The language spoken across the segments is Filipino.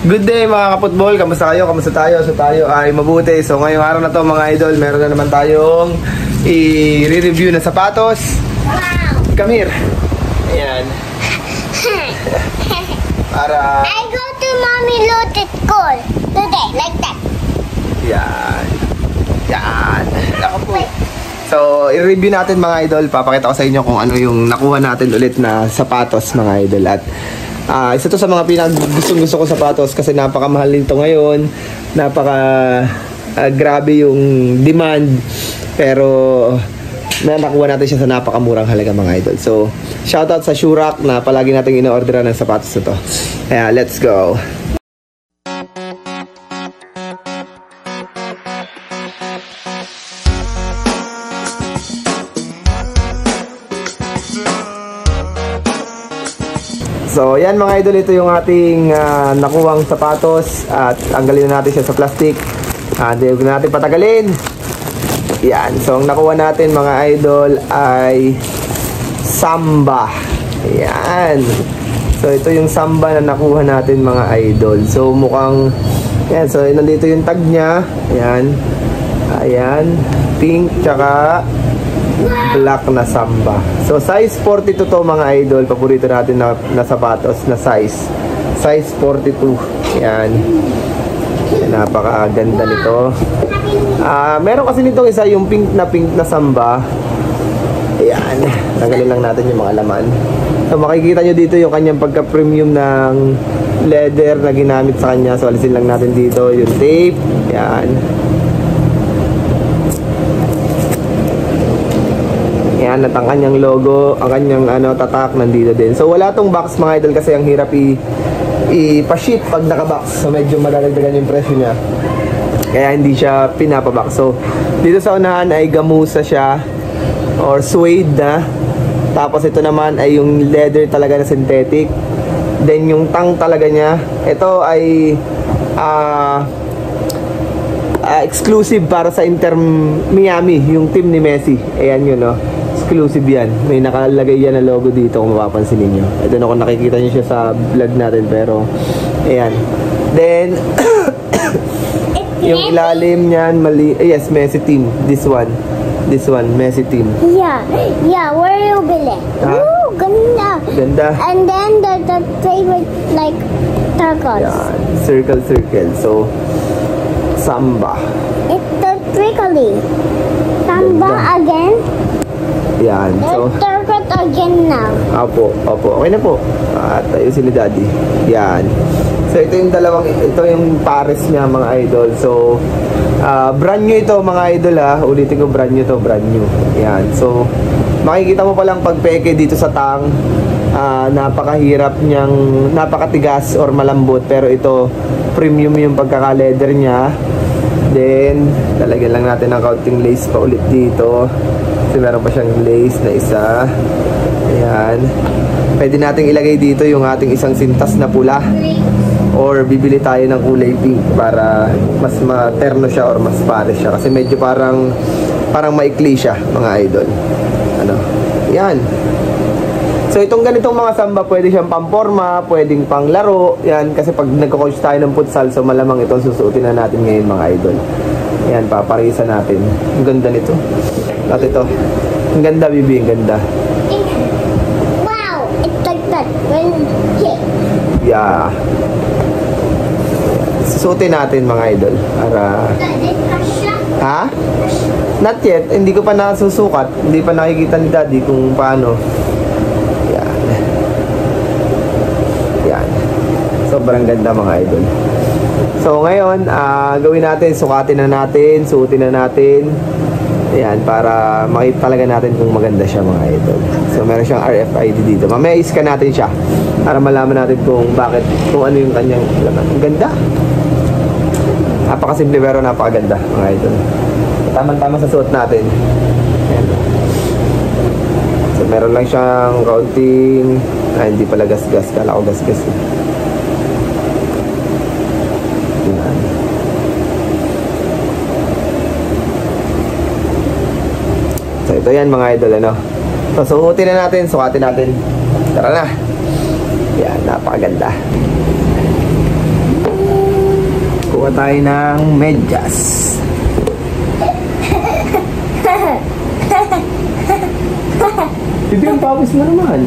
Good day mga kaputbol, kamusta kayo? Kamusta tayo? So tayo ay mabuti. So ngayong araw na to mga idol, meron na naman tayong i-review na sapatos. Wow! Come here. Ayan. Para... I go to mommy loaded school today, like that. Yan. Yan. Ako po. So, i-review natin mga idol. Papakita ko sa inyo kung ano yung nakuha natin ulit na sapatos mga idol. At isa to sa mga pinag-gustong-gusto ko sapatos kasi napakamahal nito ngayon. Grabe yung demand. Pero nakuha natin siya sa napakamurang halaga mga idol. So, shoutout sa Shurak na palagi natin ino-orderan ng sapatos na to. Kaya, let's go! So, yan mga idol, ito yung ating nakuhang sapatos at tanggalin na natin siya sa plastic. Hindi na natin patagalin. Yan. So, ang nakuha natin mga idol ay Samba. Yan. So, ito yung Samba na nakuha natin mga idol. So, mukhang yan. So, nandito yung tag niya. Yan. Ayan. Pink tsaka black na Samba. So, size 42 to mga idol. Paborito natin na sapatos na size. Size 42. Yan. Napakaganda nito. Meron kasi nitong isa yung pink na Samba. Ayan. Tanggalin lang natin yung mga laman. So, makikita nyo dito yung kanyang pagka-premium ng leather na ginamit sa kanya. So, alisin lang natin dito yung tape. Ayan. Yan, at ang kanyang logo, ang kanyang tatak nandito din. So wala tong box mga idol kasi ang hirap i-pa-ship pag naka-box. So medyo madadagdagan yung presyo niya. Kaya hindi siya pinapabox. So dito sa unahan ay gamusa siya or suede na. Tapos ito naman ay yung leather talaga na synthetic. Then yung tang talaga niya, ito ay exclusive para sa Inter Miami, yung team ni Messi. Ayan yun, no? Exclusive yan. May nakalagay yan na logo dito kung mapapansin ninyo. Ito na kung nakikita nyo siya sa vlog natin. Pero, ayan. Then, yung ilalim niyan, yes, Messi team. This one, Messi team. Yeah, where you bili? Ooh, ganda. Ganda. And then the favorite, like, turquoise. Yan, circle. So, Samba. It's the trickly. Samba Ganda. again. Yan. So, turquoise again now. Opo. Okay na po. At ayusin ni Daddy. Yan. So, ito yung pares niya mga idol. So, brand new ito mga idol ha. Ulitin ko, brand new to. Brand new. Yan. So, makikita mo palang pagpeke dito sa tang. Napakahirap niyang, napakatigas or malambot. Pero ito, premium yung pagkaka-leather niya. Then, lalagyan lang natin ng counting lace pa ulit dito. Kasi meron pa siyang lace na isa. Ayan. Pwede nating ilagay dito yung ating isang sintas na pula. Or bibili tayo ng kulay pink para mas materno siya or mas pares siya. Kasi medyo parang maikli siya mga idol. Yan. So itong ganitong mga Samba, pwede siyang pamporma, pwedeng panglaro. Yan, kasi pag nagko-coach tayo ng futsal, so malamang ito susuotin na natin ngayon mga idol. Yan, paparisa natin. Ang ganda nito. At ito. Ang ganda, Bibi. Ang ganda. Wow, it's like that. When hit. Yeah. Susuotin natin mga idol. Para... Ha? Not yet. Hindi ko pa nasusukat. Hindi pa nakikita ni Daddy kung paano. Yan. Sobrang ganda mga idol. So ngayon, gawin natin, sukatin na natin, suotin na natin. Ayan, para makita talaga natin kung maganda siya mga idol. So meron siyang RFID dito. Mamaya iscan natin siya para malaman natin kung ano yung kanyang laman. Ang ganda. Napakasimple pero napakaganda mga idol. Tama-tama sa suot natin. Ayan. So meron lang siyang counting. Hindi pala gas-gas. Kala ko gas-gas. Ayan. So ito yan mga idol, So suotin na natin, sukatin natin. Tara na. Yan, napakaganda. tayo ng medyas. Bibi, ang pawis mo naman.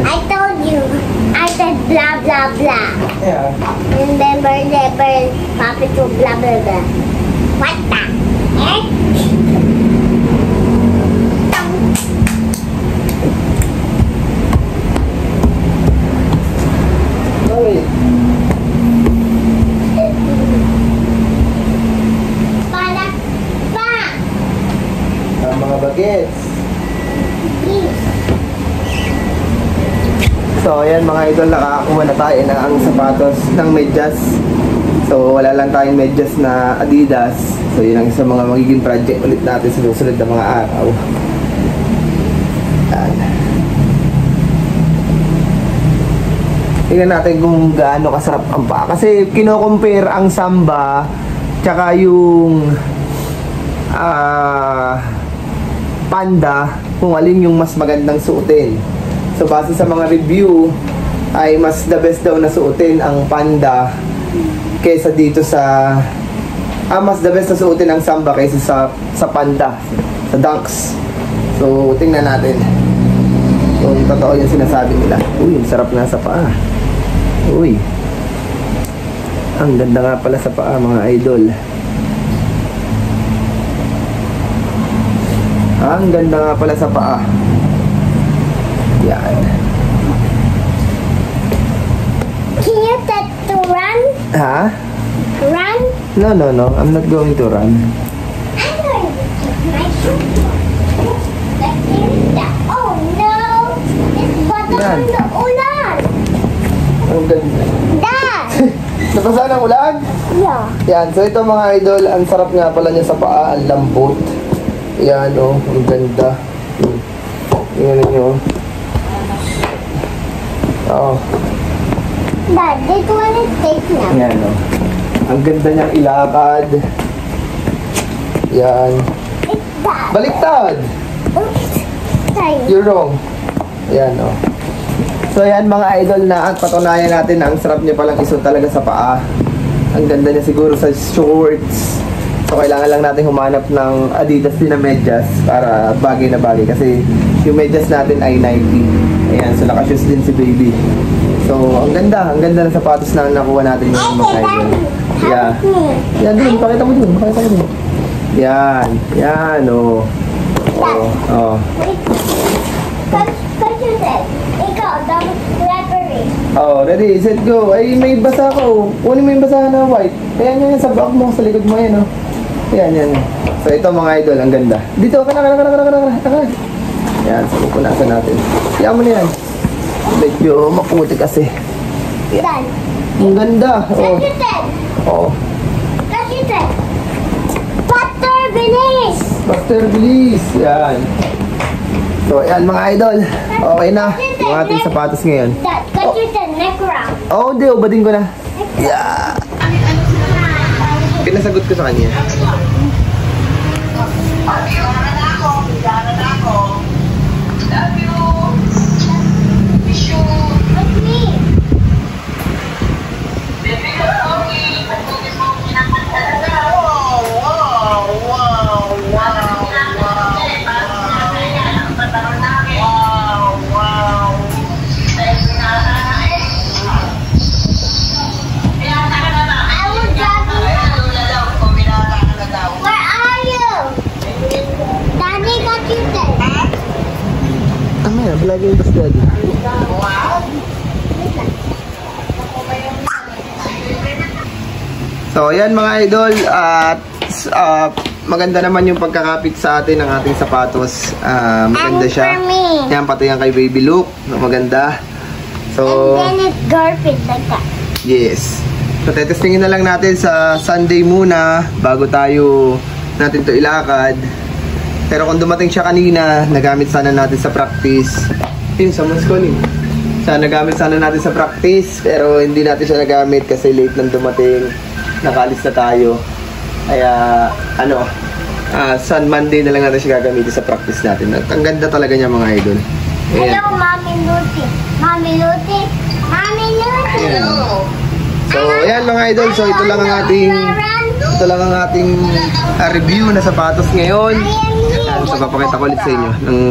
I told you. I said blah blah blah. Yeah. And then bird, Papa to blah blah blah. What the heck? Wait. Para pa. Mga bagets. So, ayan mga idol, nakakuha na tayo ng ang sapatos ng medyas. So, wala lang tayong medyas na Adidas. So, yun ang isang mga magiging project ulit natin sa susunod na mga araw. Ayan. Tingnan natin kung gaano kasarap ang paa. Kasi kino-compare ang Samba tsaka yung Panda kung alin yung mas magandang suotin. So base sa mga review ay mas the best daw na suotin ang Panda kaysa dito sa mas the best na suotin ang Samba kaysa sa Panda, sa Dunks. So tingnan natin kung totoo yung sinasabi nila. Uy, ang sarap nga sa paa. Uy, ang ganda nga pala sa paa mga idol. Ang ganda nga pala sa paa. Yan. Can you try to run? Ha? Run? No. I'm not going to run. I'm going to take my shoe. Oh no! It's bottom Yan. on the ulan! Ang ganda. Dad! Nabasa ng ulan? Yeah. Yan. So ito mga idol, ang sarap nga pala niya sa paa. Ang lambot. Yan o. Ang ganda. Tingnan ninyo. Oo. Dad, this one is safe now. Yan o. Ang ganda niyang ilakad. Yan. It's that. Baliktad! Oops. Sorry. You're wrong. Yan o. So yan mga idol, na at patunayan natin na ang sarap niya palang isuot talaga sa paa. Ang ganda niya siguro sa shorts. So kailangan lang natin humanap ng Adidas din na medyas para bagay na bagay. Kasi yung medyas natin ay Nike. Ayan, so naka-shoes din si baby. So ang ganda ng sapatos na nakuha natin yung mga idol. Yeah. Yan din, pakita mo dun. Yan o. Oh. Cut your head. Ikaw, dapat library. Oh, ready, set, go. Ay, may basa ko. Kunin mo yung basahan na white. Ayan yan sa back mo, sa likod mo yan, oh. Yan. So, ito mga idol, ang ganda. Dito, kana. Yan, so pupunasan natin. Yan mo na yan. Medyo maputi kasi. Dad, Ang ganda. Oh. cut your head. Oh. Cut your head. Butter bilis. Buster, bilis. Yan. So, ayan mga idol. Okay na. Yung ating sapatos ngayon. Dad, cut your head. Neck wrap. Oh, hindi. Ubadin ko na. Yeah. Pinasagot ko sa kanya. With me. I will drop you. Where are you? Daddy, cut your head. Tama yan. Vlog yung basta daddy. So, ayan mga idol, at maganda naman yung pagkakapit sa atin ng ating sapatos. Maganda And siya. for me. Yan, pati yan kay baby Luke. Maganda. So, And then it's garfish like that. yes. So, tetestingin na lang natin sa Sunday muna bago tayo natin to ilakad. Pero kung dumating siya kanina, nagamit sana natin sa practice. Yun, someone's calling. Nagamit sana natin sa practice, pero hindi natin siya nagamit kasi late nang dumating. Nakalis na tayo. Kaya, sa Monday na lang natin siya gagamitin sa practice natin. Ang ganda talaga niya mga idol. Ayan. Hello, Mommy Lucy. Mommy Lucy. Mommy Lucy. Ayan. So, ayan mga idol. So, ito lang ang ating review na sapatos ngayon. Ayan, so, papakita ko ulit sa inyo ng